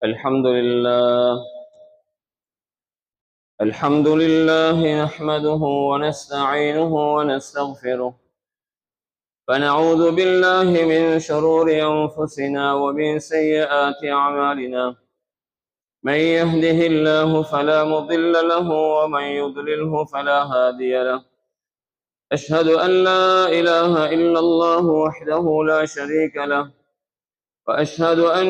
الحمد لله الحمد لله نحمده ونستعينه ونستغفره فنعوذ بالله من شرور أنفسنا ومن سيئات أعمالنا من يهده الله فلا مضل له ومن يضلله فلا هادي له أشهد أن لا إله إلا الله وحده لا شريك له وأشهد أن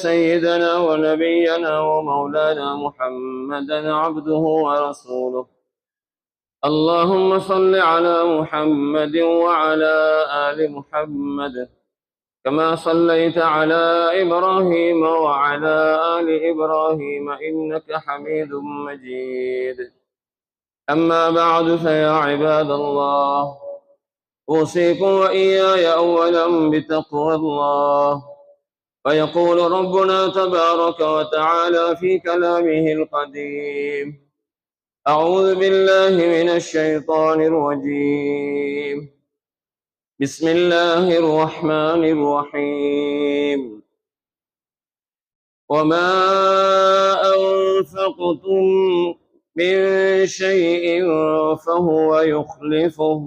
سيدنا ونبينا ومولانا محمدا عبده ورسوله اللهم صل على محمد وعلى آل محمد كما صليت على إبراهيم وعلى آل إبراهيم إنك حميد مجيد أما بعد فيا عباد الله أوصيكم وإياي أولا بتقوى الله ويقول ربنا تبارك وتعالى في كلامه القديم أعوذ بالله من الشيطان الرجيم بسم الله الرحمن الرحيم وما أنفقتم من شيء فهو يخلفه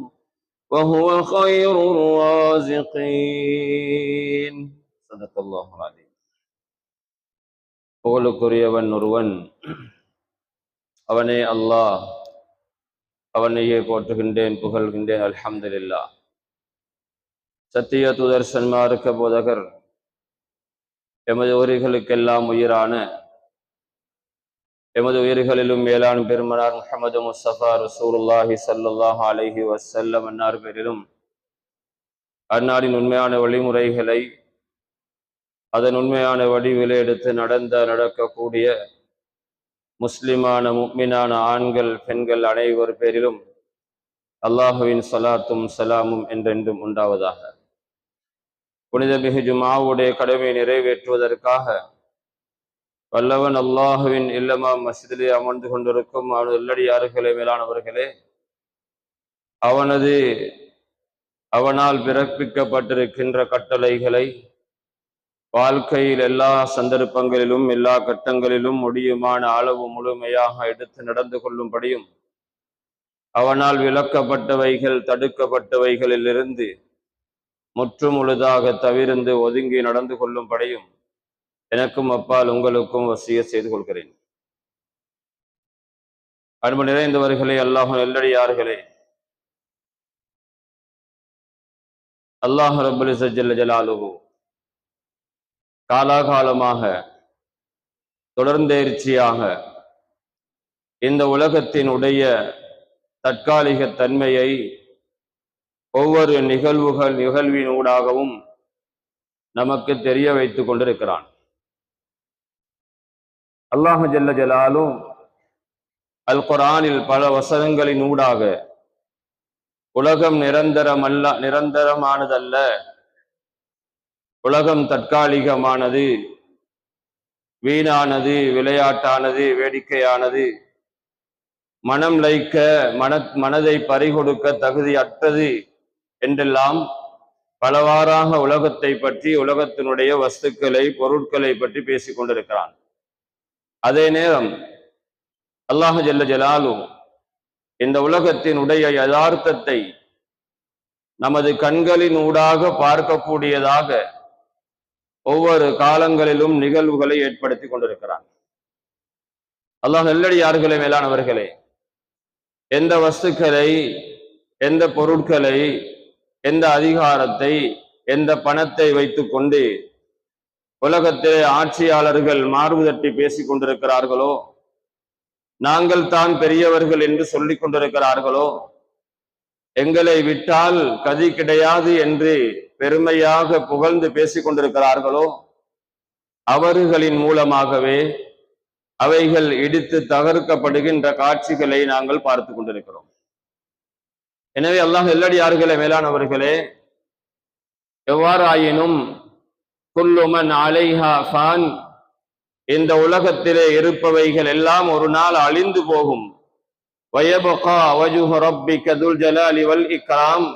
وهو خير الرازقين صدق الله العظيم புகழுக்குரியவன் ஒருவன் அவனே அல்லாஹ். அவனையே போற்றுகின்றேன், புகழ்கின்றேன். அல்ஹம்துலில்லாஹ். சத்திய தூதர் சன்மார்க்க போதகர் எமது உயிர்களுக்கெல்லாம் உயிரான எமது உயிர்களிலும் மேலான பெருமனார் முஹம்மது முஸ்தபா ரசூலுல்லாஹி ஸல்லல்லாஹு அலைஹி வஸல்லம் அன்னார் பேரிலும் அன்னாரின் உண்மையான வழிமுறைகளை அதன் உண்மையான வடிவிலே எடுத்து நடக்கக்கூடிய முஸ்லிமான முஃமினான ஆண்கள் பெண்கள் அனைவர் பேரிலும் அல்லாஹுவின் ஸலாத்தும் ஸலாமும் என்றென்றும் உண்டாவதாக. புனிதமிகு ஜும்ஆவுடைய கடமை நிறைவேற்றுவதற்காக வல்லவன் அல்லாஹுவின் இல்லமா மஸ்ஜிதிலே அமர்ந்து கொண்டிருக்கும் அவனது நல்லடியார்களே, மேலானவர்களே, அவனால் பிறப்பிக்கப்பட்டிருக்கின்ற கட்டளைகளை வாழ்க்கையில் எல்லா சந்தர்ப்பங்களிலும் எல்லா கட்டங்களிலும் முடியுமான அளவு முழுமையாக எடுத்து நடந்து கொள்ளும்படியும் அவனால் விலக்கப்பட்டவைகள் தடுக்கப்பட்டவைகளிலிருந்து முற்றுமுழுதாக தவிர்ந்து ஒதுங்கி நடந்து கொள்ளும்படியும் எனக்கும் அப்பால் உங்களுக்கும் வசியத் செய்து கொள்கிறேன். அன்பு நிறைந்தவர்களே, அல்லாஹ் நல்லடியார்களே, அல்லாஹ் ரப்பல் இஸ்ஸத் ஜல்ல ஜலாலுஹு காலாகாலமாக தொடர்ந்தேர்ச்சியாக இந்த உலகத்தினுடைய தற்காலிக தன்மையை ஒவ்வொரு நிகழ்வினூடாகவும் நமக்கு தெரிய வைத்துக் கொண்டிருக்கிறான். அல்லாஹ் ஜல்ல ஜலாலு அல் குர்ஆனில் பல வசனங்களின் ஊடாக உலகம் நிரந்தரமானதல்ல, உலகம் தற்காலிகமானது, வீணானது, விளையாட்டானது, வேடிக்கையானது, மனம் லைக்க மனதை பறிகொடுக்க தகுதியற்றது என்றெல்லாம் பலவாறாக உலகத்தை பற்றி, உலகத்தினுடைய வஸ்துக்களை பொருட்களை பற்றி பேசிக் கொண்டிருக்கிறான். அதே நேரம் அல்லாஹ் ஜல்ல ஜலாலு இந்த உலகத்தினுடைய யதார்த்தத்தை நமது கண்களின் ஊடாக பார்க்கக்கூடியதாக ஒவ்வொரு காலங்களிலும் நிகழ்வுகளை ஏற்படுத்தி கொண்டிருக்கிறான். அல்லாஹ் நல்லடியார்களே, மேலானவர்களே, எந்த வஸ்துக்களை, எந்த பொருட்களை, எந்த அதிகாரத்தை, எந்த பணத்தை வைத்துக் கொண்டு உலகத்திலே ஆட்சியாளர்கள் மார்பு தட்டி பேசிக் கொண்டிருக்கிறார்களோ, நாங்கள் தான் பெரியவர்கள் என்று சொல்லிக் கொண்டிருக்கிறார்களோ, எங்களை விட்டால் கதி கிடையாது என்று பெருமையாக புகழ்ந்து பேசிக் கொண்டிருக்கிறார்களோ, அவர்களின் மூலமாகவே அவைகள் இடித்து தகர்க்கப்படுகின்ற காட்சிகளை நாங்கள் பார்த்து கொண்டிருக்கிறோம். எனவே அல்லாஹ் நல்லடியார்களே, மேலானவர்களே, எவ்வாறாயினும் குல்லு மன் அலைஹா ஃபான், இந்த உலகத்திலே இருப்பவைகள் எல்லாம் ஒரு நாள் அழிந்து போகும். வயபகா வஜ்ஹு ரப்பிக துல் ஜலாலி வல் இக்ராம்,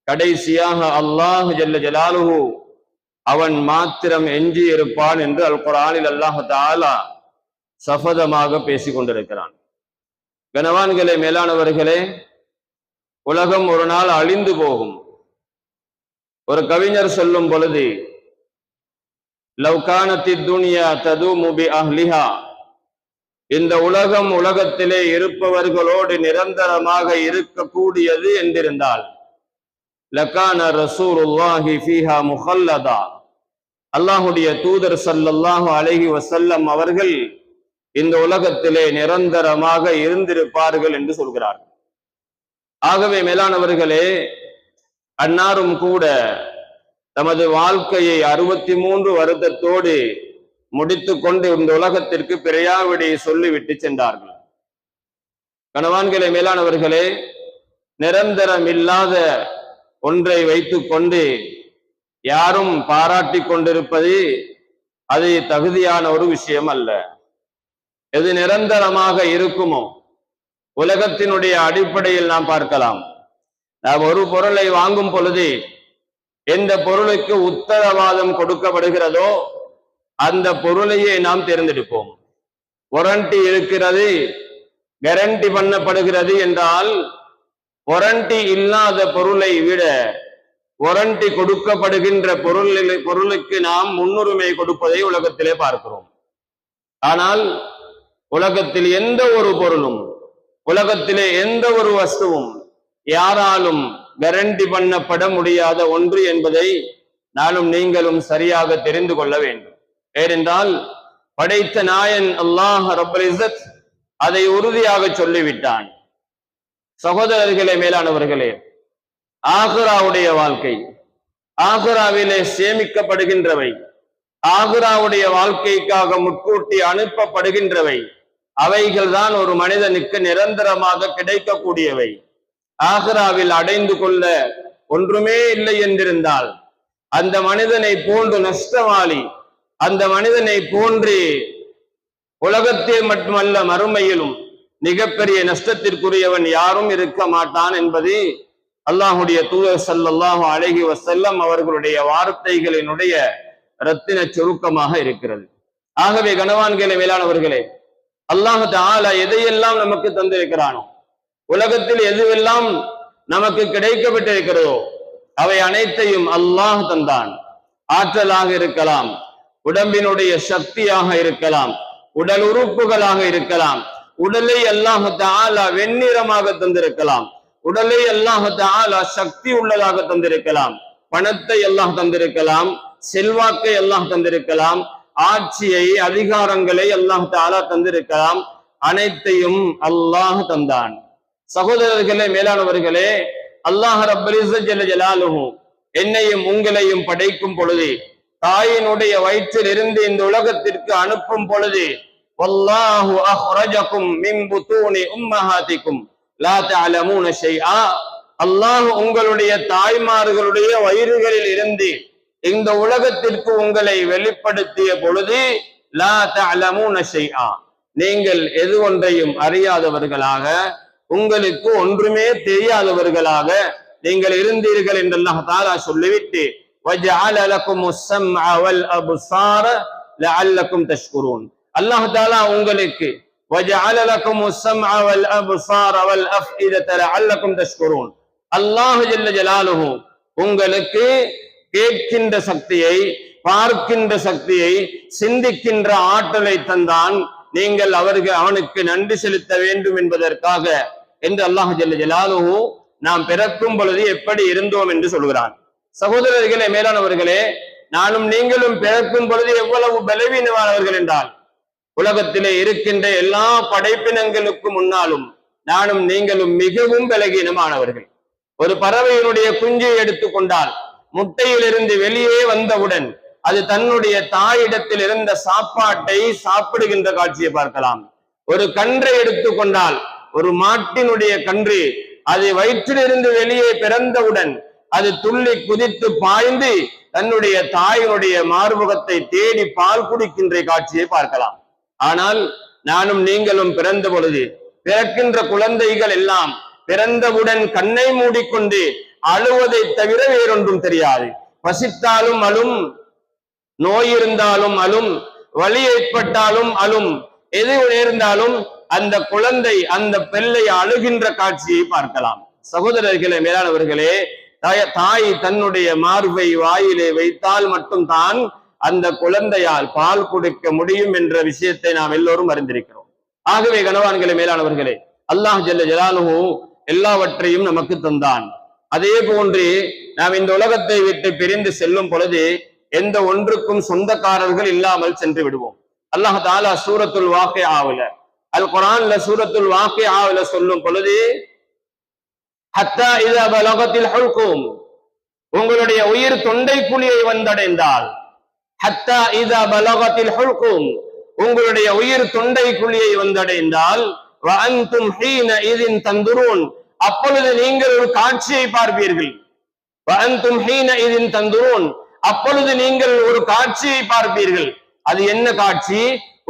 கடைசியாக அல்லாஹ் ஜல்ல ஜலாலுஹு அவன் மாத்திரம் எஞ்சி இருப்பான் என்று அல் குர்ஆனில் அல்லாஹ் தஆலா சபதமாக பேசிக் கொண்டிருக்கிறான். கனவான்களே, மேலானவர்களே, உலகம் ஒரு நாள் அழிந்து போகும். ஒரு கவிஞர் சொல்லும் பொழுது, லவ் கானத்தித் துன்யா ததூமு பி அஹ்லிஹா, இந்த உலகம் உலகத்திலே இருப்பவர்களோடு நிரந்தரமாக இருக்கக்கூடியது என்றிருந்தால், லகான ரசூலுல்லாஹி ஃபீஹா முஹல்லதா, அல்லாஹுடைய தூதர் ஸல்லல்லாஹு அலைஹி வஸல்லம் அவர்கள் இந்த உலகத்திலே நிரந்தரமாக இருந்திருப்பார்கள் என்று சொல்கிறார்கள். ஆகவே மேலானவர்களே, அன்னாரும் கூட தமது வாழ்க்கையை 63 வருடத்தோடு முடித்துக் கொண்டு இந்த உலகத்திற்கு பிறையாவிடை சொல்லிவிட்டு சென்றார்கள். கணவான்களே, மேலானவர்களே, நிரந்தரம் இல்லாத ஒன்றை வைத்துக் கொண்டு யாரும் பாராட்டி கொண்டிருப்பது அது தகுதியான ஒரு விஷயம் அல்ல. எது நிரந்தரமாக இருக்குமோ, உலகத்தினுடைய அடிப்படையில் நாம் பார்க்கலாம். நாம் ஒரு பொருளை வாங்கும் பொழுது எந்த பொருளுக்கு உத்தரவாதம் கொடுக்கப்படுகிறதோ அந்த பொருளையே நாம் தேர்ந்தெடுப்போம். வாரண்டி இருக்கிறது, கேரண்டி பண்ணப்படுகிறது என்றால், வாரண்டி இல்லாத பொருளை விட வாரண்டி கொடுக்கப்படுகின்ற பொருளுக்கு நாம் முன்னுரிமை கொடுப்பதை உலகத்திலே பார்க்கிறோம். ஆனால் உலகத்தில் எந்த ஒரு பொருளும், உலகத்திலே எந்த ஒரு வஸ்துவும் யாராலும் கேரண்டி பண்ணப்பட முடியாத ஒன்று என்பதை நானும் நீங்களும் சரியாக தெரிந்து கொள்ள வேண்டும். ஏனென்றால் படைத்த நாயன் அல்லாஹ் ரப்பல் இஸ்ஸத் அதை உறுதியாக சொல்லிவிட்டான். சகோதரர்களே, மேலானவர்களே, ஆகிராவுடைய வாழ்க்கை, ஆகிராவிலே சேமிக்கப்படுகின்றவை, ஆகிராவுடைய வாழ்க்கைக்காக முன்கூட்டி அனுப்பப்படுகின்றவை, அவைகள் தான் ஒரு மனிதனுக்கு நிரந்தரமாக கிடைக்கக்கூடியவை. ஆகிராவில் அடைந்து கொள்ள ஒன்றுமே இல்லை என்றிருந்தால் அந்த மனிதனை போன்று நஷ்டவாளி, அந்த மனிதனை போன்று உலகத்தில் மட்டுமல்ல மறுமையிலும் மிகப்பெரிய நஷ்டத்திற்குரியவன் யாரும் இருக்க மாட்டான் என்பது அல்லாஹுடைய தூதர் ஸல்லல்லாஹு அலைஹி வஸல்லம் அவர்களுடைய வார்த்தைகளினுடைய ரத்தின சுருக்கமாக இருக்கிறது. ஆகவே கனவான்களே, மேலானவர்களே, அல்லாஹ் தஆலா எதையெல்லாம் நமக்கு தந்திருக்கிறானோ, உலகத்தில் எதுவெல்லாம் நமக்கு கிடைக்கப்பட்டிருக்கிறதோ அவை அனைத்தையும் அல்லாஹ் தந்தான். ஆற்றலாக இருக்கலாம், உடம்பினுடைய சக்தியாக இருக்கலாம், உடல் உறுப்புகளாக இருக்கலாம். உடலை அல்லாஹ் தஆலா வெண்ணிறமாக தந்திருக்கலாம், உடலை அல்லாஹ் தஆலா சக்தி உள்ளதாக தந்திருக்கலாம், பணத்தை அல்லாஹ் தந்திருக்கலாம், செல்வாக்கை அல்லாஹ் தந்திருக்கலாம், ஆட்சியை அதிகாரங்களை அல்லாஹ் தஆலா தந்திருக்கலாம். அனைத்தையும் அல்லாஹ் தந்தான். சகோதரர்களே, மேலானவர்களே, அல்லாஹ் ரப்பல் இஸ்ஸத் ஜல்ல ஜலாலுஹு என்னையும் உங்களையும் படைக்கும் பொழுது, தாயினுடைய வயிற்றில் இருந்து இந்த உலகத்திற்கு அனுப்பும் பொழுது, வல்லாஹு அஹ்ரஜகும் மின் புத்தூனி உம்மஹாதிகும் லா தஅலமூன ஷைஆ, அல்லாஹ் உங்களுடைய தாய்மார்களுடைய வயிறுகளில் இருந்து இந்த உலகத்திற்கு உங்களை வெளிப்படுத்திய பொழுது, லா தஅலமூன ஷைஆ, நீங்கள் எது ஒன்றையும் அறியாதவர்களாக, உங்களுக்கு ஒன்றுமே தெரியாதவர்களாக நீங்கள் இருந்தீர்கள் என்று அல்லாஹ் தஆலா சொல்லிவிட்டு, வஜஅல லகுமுஸ் ஸம்அ வல் அப்ஸார லஅல்லகும் தஷ்குரூன், அல்லாஹ் தஆலா உங்களுக்கு வஜஅல லகுமுஸ் ஸம்அ வல் அப்ஸார வல் அஃஇதத லஅல்லகும் தஷ்குரூன், அல்லாஹ் ஜல்ல ஜலாலுஹு உங்களுக்கு கேட்கின்ற சக்தியை, பார்க்கின்ற சக்தியை, சிந்திக்கின்ற ஆற்றலை தந்தான். நீங்கள் அவனுக்கு நன்றி செலுத்த வேண்டும் என்பதற்காக என்று அல்லாஹ் ஜல்ல ஜலாலுஹு நாம் பிறக்கும் பொழுது எப்படி இருந்தோம் என்று சொல்கிறான். சகோதரர்களே, மேலானவர்களே, நானும் நீங்களும் பிறக்கும் பொழுது எவ்வளவு பலவீனமானவர்கள் என்றால், உலகத்திலே இருக்கின்ற எல்லா படைப்பினங்களுக்கு முன்னாலும் நானும் நீங்களும் மிகவும் பலவீனமானவர்கள். ஒரு பறவையினுடைய குஞ்சை எடுத்துக்கொண்டால், முட்டையிலிருந்து வெளியே வந்தவுடன் அது தன்னுடைய தாயிடத்தில் இருந்த சாப்பாட்டை சாப்பிடுகின்ற காட்சியை பார்க்கலாம். ஒரு கன்றை எடுத்துக்கொண்டால், ஒரு மாட்டினுடைய கன்று அது வயிற்றிலிருந்து வெளியே பிறந்தவுடன் அது துள்ளி குதித்து பாய்ந்து தன்னுடைய தாயினுடைய மார்பகத்தை தேடி பால் குடிக்கின்ற காட்சியை பார்க்கலாம். ஆனால் நானும் நீங்களும் பிறந்த பொழுது, பிறக்கின்ற குழந்தைகள் எல்லாம் பிறந்தவுடன் கண்ணை மூடிக்கொண்டு அழுவதை தவிர வேறொன்றும் தெரியாது. பசித்தாலும் அழும், நோய் இருந்தாலும் அழும், வலி ஏற்பட்டாலும் அழும், எது நேர்ந்தாலும் அந்த குழந்தை அந்த பிள்ளை அழுகின்ற காட்சியை பார்க்கலாம். சகோதரர்களே, மேலானவர்களே, தாய் தன்னுடைய மார்பை வாயிலே வைத்தால் மட்டும் தான் அந்த குழந்தையால் பால் கொடுக்க முடியும் என்ற விஷயத்தை நாம் எல்லோரும் அறிந்திருக்கிறோம். ஆகவே கனவான்களே, மேலானவர்களே, அல்லாஹ் ஜல்ல ஜலாலுஹு எல்லாவற்றையும் நமக்கு தந்தான். அதே போன்று நாம் இந்த உலகத்தை விட்டு பிரிந்து செல்லும் பொழுது எந்த ஒன்றுக்கும் சொந்தக்காரர்கள் இல்லாமல் சென்று விடுவோம். அல்லாஹ் தஆலா சூரத்துல் வாக்கிஆவுல, அல் குர்ஆன்ல சூரத்துல் வாக்கிஆவுல சொல்லும் பொழுது, ஹத்தா இதா பலகத்தில் ஹுல்கும், உங்களுடைய உயிர் தொண்டை குழியை வந்தடைந்தால், ஹத்தா இதா பலகத்தில் ஹுல்கும், உங்களுடைய உயிர் தொண்டை குழியை வந்தடைந்தால், வ அன்தும் ஹீன இதின் தந்துரூன், அப்பொழுது நீங்கள் ஒரு காட்சியை பார்ப்பீர்கள். வ அன்தும் ஹீன இதின் தந்துரூன், அப்பொழுது நீங்கள் ஒரு காட்சியை பார்ப்பீர்கள். அது என்ன காட்சி?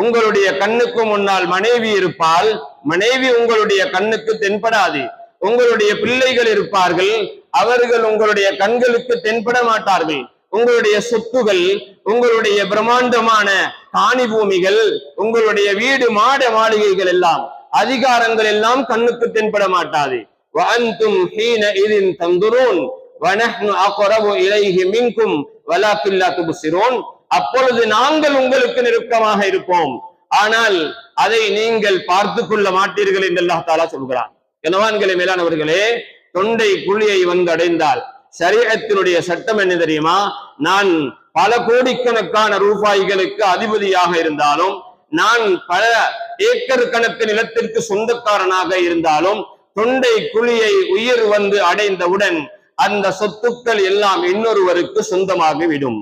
உங்களுடைய கண்ணுக்கு முன்னால் மனைவி இருப்பாள், மனைவி உங்களுடைய கண்ணுக்கு தென்படாது. உங்களுடைய பிள்ளைகள் இருப்பார்கள், அவர்கள் உங்களுடைய கண்களுக்கு தென்பட மாட்டார்கள். உங்களுடைய சொத்துகள், உங்களுடைய பிரம்மாண்டமான காணி பூமிகள், உங்களுடைய வீடு மாட மாளிகைகள் எல்லாம், அதிகாரங்கள் எல்லாம் கண்ணுக்கு தென்பட மாட்டாது. வஅன்தும் ஹீனஇதின் தந்துரூன் வநஹ்னு அக்ரபு இலைஹி மின்கும் வலாக்கின் லா துப்சிரூன், அப்பொழுது நாங்கள் உங்களுக்கு நெருக்கமாக இருப்போம், ஆனால் அதை நீங்கள் பார்த்து கொள்ள மாட்டீர்கள் என்று அல்லாஹ் தஆலா சொல்கிறான். கனவான்களே, மேலானவர்களே, தொண்டை குழியை வந்து அடைந்தால் ஷரீஅத்தினுடைய சட்டம் என்ன தெரியுமா? நான் பல கோடிக்கணக்கான ரூபாய்களுக்கு அதிபதியாக இருந்தாலும், நான் பல ஏக்கர் கணக்கு நிலத்திற்கு சொந்தக்காரனாக இருந்தாலும், தொண்டை குழியை உயிர் வந்து அடைந்தவுடன் அந்த சொத்துக்கள் எல்லாம் இன்னொருவருக்கு சொந்தமாகிவிடும்.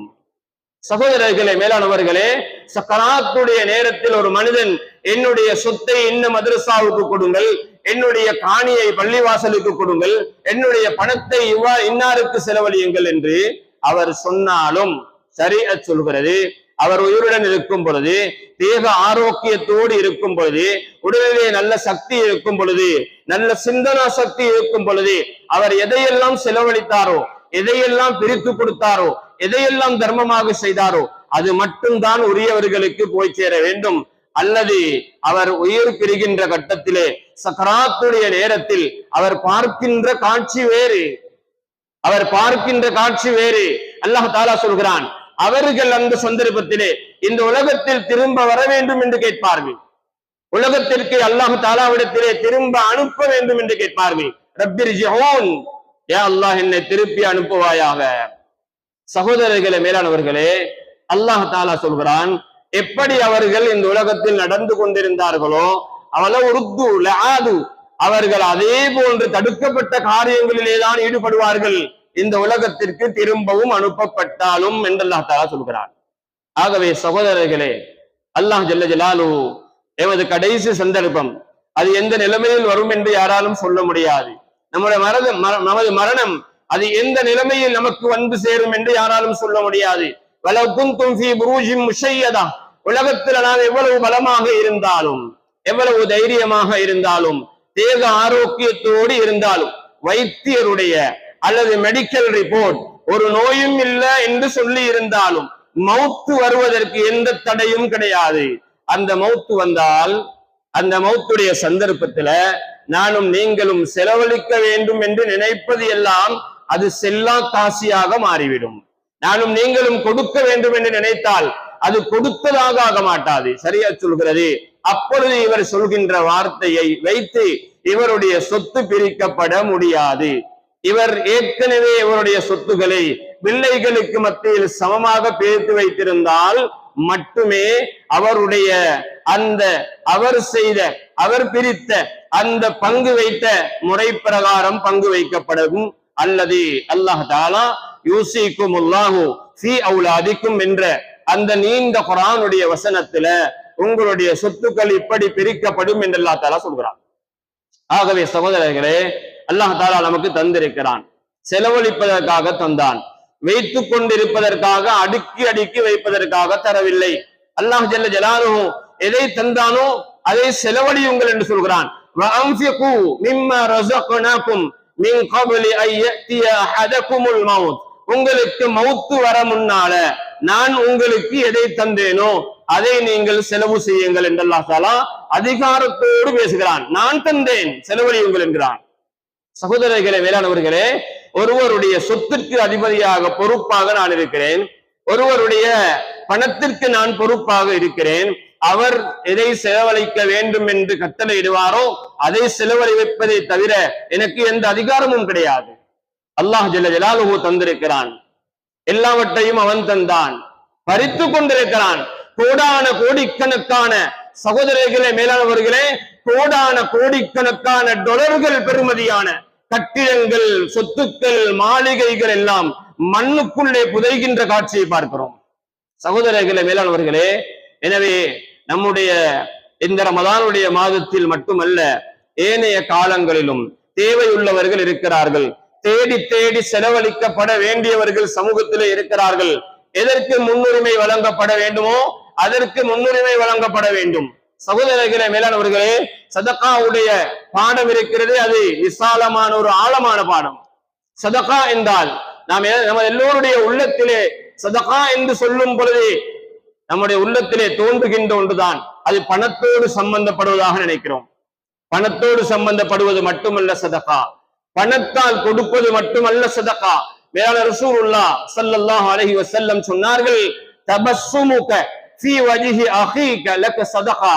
சகோதரர்களே, மேலானவர்களே, சக்கராத்துடைய நேரத்தில் ஒரு மனிதன் என்னுடைய சொத்தை இன்ன மதரசாவுக்கு கொடுங்கள், என்னுடைய காணியை பள்ளிவாசலுக்கு கொடுங்கள், என்னுடைய பணத்தை இன்னாருக்கு செலவழியுங்கள் என்று அவர் சொன்னாலும் ஷரீஅத் சொல்கிறது, அவர் உயிருடன் இருக்கும் பொழுது, தேக ஆரோக்கியத்தோடு இருக்கும் பொழுது, உடலிலே நல்ல சக்தி இருக்கும் பொழுது, நல்ல சிந்தனா சக்தி இருக்கும் பொழுது, அவர் எதையெல்லாம் செலவழித்தாரோ, எதையெல்லாம் பிரித்து கொடுத்தாரோ, எதையெல்லாம் தர்மமாக செய்தாரோ அது மட்டும்தான் உரியவர்களுக்கு போய் சேர வேண்டும். அல்லது அவர் உயிர் பிரிகின்ற கட்டத்திலே சக்கராத்துடைய நேரத்தில் அவர் பார்க்கின்ற காட்சி வேறு, அவர் பார்க்கின்ற காட்சி வேறு. அல்லாஹ் தஆலா சொல்கிறான், அவர்கள் அந்த சந்தர்ப்பத்திலே இந்த உலகத்தில் திரும்ப வர வேண்டும் என்று கேட்பார்கள், உலகத்திற்கு அல்லாஹ் தஆலாவிடத்திலே திரும்ப அனுப்ப வேண்டும் என்று கேட்பார்கள். ரப்பிர்ஜிஊன், யா அல்லாஹ் என்னை திருப்பி அனுப்புவாயாக. சகோதரர்களே, மேலானவர்களே, அல்லாஹ் தஆலா சொல்கிறான், எப்படி அவர்கள் இந்த உலகத்தில் நடந்து கொண்டிருந்தார்களோ அவர்கள் அதே போன்று தடுக்கப்பட்ட காரியங்களிலேதான் ஈடுபடுவார்கள் இந்த உலகத்திற்கு திரும்பவும் அனுப்பப்பட்டாலும் என்று அல்லாஹ் தஆலா சொல்கிறான். ஆகவே சகோதரர்களே, அல்லாஹ் ஜல்ல ஜலாலுஹு எமது கடைசி சந்தர்ப்பம் அது எந்த நிலைமையில் வரும் என்று யாராலும் சொல்ல முடியாது. நமது மரணம் அது எந்த நிலைமையில் நமக்கு வந்து சேரும் என்று யாராலும் சொல்ல முடியாது. வலவ் குன்தும் ஃபீ புரூஜின் முஷய்யதா, உலகத்தில் நாம் எவ்வளவு பலமாக இருந்தாலும், எவ்வளவு தைரியமாக இருந்தாலும், தேக ஆரோக்கியத்தோடு இருந்தாலும், வைத்தியருடைய அல்லது மெடிக்கல் ரிப்போர்ட் ஒரு நோயும் இல்லை என்று சொல்லி இருந்தாலும், மௌத்து வருவதற்கு எந்த தடையும் கிடையாது. அந்த மௌத்து வந்தால் அந்த மௌத்துடைய சந்தர்ப்பத்துல நானும் நீங்களும் செலவழிக்க வேண்டும் என்று நினைப்பது எல்லாம் அது செல்லா காசியாக மாறிவிடும். நானும் நீங்களும் கொடுக்க வேண்டும் என்று நினைத்தால் அது கொடுத்ததாக ஆக மாட்டாது. சரியா சொல்கிறது. அப்பொழுது இவர் சொல்கின்ற வார்த்தையை வைத்து இவருடைய சொத்து பிரிக்கப்பட முடியாது. இவர் ஏற்கனவே இவருடைய சொத்துக்களை பிள்ளைகளுக்கு மத்தியில் சமமாக பிரித்து வைத்திருந்தால் மட்டுமே அவருடைய அந்த அவர் பிரித்த அந்த பங்கு வைத்த முறை பிரகாரம் பங்கு வைக்கப்படும். அல்லது அல்லாஹ் தஆலா யூசிக்குமுல்லாஹு ஃபீ அவுலாதிக்கும் என்ற அந்த நீண்ட குர்ஆனுடைய வசனத்துல உங்களுடைய சொத்துக்கள் இப்படி பிரிக்கப்படும் என்று அல்லாஹ் தஆலா சொல்கிறான். ஆகவே சகோதரர்களே, அல்லாஹ் தஆலா நமக்கு தந்திருக்கிறான், செலவழிப்பதற்காக தந்தான், வைத்துக் கொண்டிருப்பதற்காக அடுக்கி அடுக்கி வைப்பதற்காக தரவில்லை. அல்லாஹ் ஜல்ல ஜலாலுஹு எதை தந்தானோ அதை செலவழியுங்கள் என்று சொல்கிறான். வஅன்ஃபிகு மிம்மா ரஸக்னாகும் மின் கப்லி அன் யஅதிய அஹதகுமுல் மௌத், உங்களுக்கு மௌத்து வர முன்னால நான் உங்களுக்கு எதை தந்தேனோ அதை நீங்கள் செலவு செய்யுங்கள் என்று அல்லாஹ் தஆலா அதிகாரத்தோடு பேசுகிறான். நான் தந்தேன், செலவழியுங்கள் என்கிறான். சகோதரர்களே, வேளாணவர்களே, ஒருவருடைய சொத்திற்கு அதிபதியாக பொறுப்பாக நான் இருக்கிறேன், ஒருவருடைய பணத்திற்கு நான் பொறுப்பாக இருக்கிறேன். அவர் எதை செலவழிக்க வேண்டும் என்று கட்டளையிடுவாரோ அதை செலவழிப்பதை தவிர எனக்கு எந்த அதிகாரமும் கிடையாது. அல்லாஹ் ஜல்ல ஜலாலுஹு தந்திருக்கிறான், எல்லாவற்றையும் அவன் தந்தான், பறித்து கொண்டிருக்கிறான். கோடான கோடிக்கணக்கான சகோதரர்களே, மேலானவர்களே, கோடான கோடிக்கணக்கான டாலர்கள் பெறுமதியான கட்டிடங்கள், சொத்துக்கள், மாளிகைகள் எல்லாம் மண்ணுக்குள்ளே புதைகின்ற காட்சியை பார்க்கிறோம். சகோதரர்களே, மேலானவர்களே, எனவே நம்முடைய இந்த ரமதானுடைய மாதத்தில் மட்டுமல்ல, ஏனைய காலங்களிலும் தேவையுள்ளவர்கள் இருக்கிறார்கள், தேடி தேடி செலவழிக்கப்பட வேண்டியவர்கள் சமூகத்திலே இருக்கிறார்கள். எதற்கு முன்னுரிமை வழங்கப்பட வேண்டுமோ அதற்கு முன்னுரிமை வழங்கப்பட வேண்டும். சகோதரர்களே, மேலானவர்களே, சதகாவுடைய பாடம் இருக்கிறது, அது விசாலமான ஒரு ஆழமான பாடம். சதகா என்றால் நம்ம எல்லோருடைய உள்ளத்திலே சதகா என்று சொல்லும் பொழுது நம்முடைய உள்ளத்திலே தோன்றுகின்ற ஒன்றுதான், அது பணத்தோடு சம்பந்தப்படுவதாக நினைக்கிறோம். பணத்தோடு சம்பந்தப்படுவது மட்டுமல்ல சதகா, பணத்தால் கொடுப்பது மட்டுமல்ல சதகா. மேலான ரசூலுல்லாஹ் ஸல்லல்லாஹு அலைஹி வஸல்லம் சொன்னார்கள், தபஸ்ஸுமுக ஃபீ வஜ்ஹி அஹீக லக சதகா.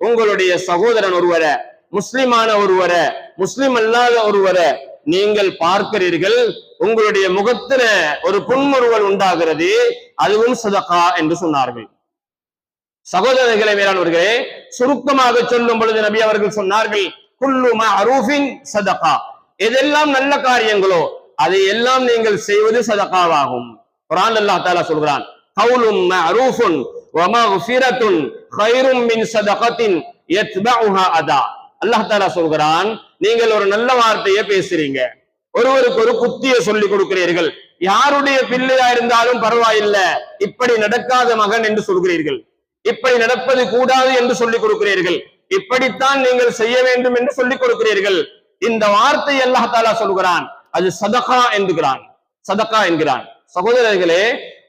உங்களுடைய சகோதரன் ஒருவரை, முஸ்லிமான ஒருவரை, முஸ்லிம் அல்லாத ஒருவரை நீங்கள் பார்க்கிறீர்கள், உங்களுடைய முகத்துல ஒரு புன்முறுவல் உண்டாகிறது, அதுவும் சதகா என்று சொன்னார்கள். சகோதரர்களே, மேலானவர்களே, சுருக்கமாக சொல்லும் பொழுது நபி அவர்கள் சொன்னார்கள், குல்லு மஅரூஃபின் சதகா. எதெல்லாம் நல்ல காரியங்களோ அதை எல்லாம் நீங்கள் செய்வது சதகாவாகும். குர்ஆன் அல்லாஹ் தஆலா சொல்கிறான், கவுலும் மஅரூஃபுன் வ மக்ஃபிரத்துன் கைரும் மின் சதகத்தின் யத்பஉஹா அதா. அல்லாஹ் தஆலா சொல்கிறான், நீங்கள் ஒரு நல்ல வார்த்தையை பேசுறீங்க, ஒருவருக்கு ஒரு புத்தியை சொல்லி கொடுக்கிறீர்கள், யாருடைய பிள்ளையா இருந்தாலும் பரவாயில்லை, இப்படி நடக்காத மகன் என்று சொல்கிறீர்கள், இப்படி நடப்பது கூடாது என்று சொல்லிக் கொடுக்கிறீர்கள், இப்படித்தான் நீங்கள் செய்ய வேண்டும் என்று சொல்லிக் கொடுக்கிறீர்கள். இந்த வார்த்தை அல்லாஹ் தஆலா சொல்கிறான், அது சதகா என்கிறான், சதகா என்கிறான். சகோதரர்களே,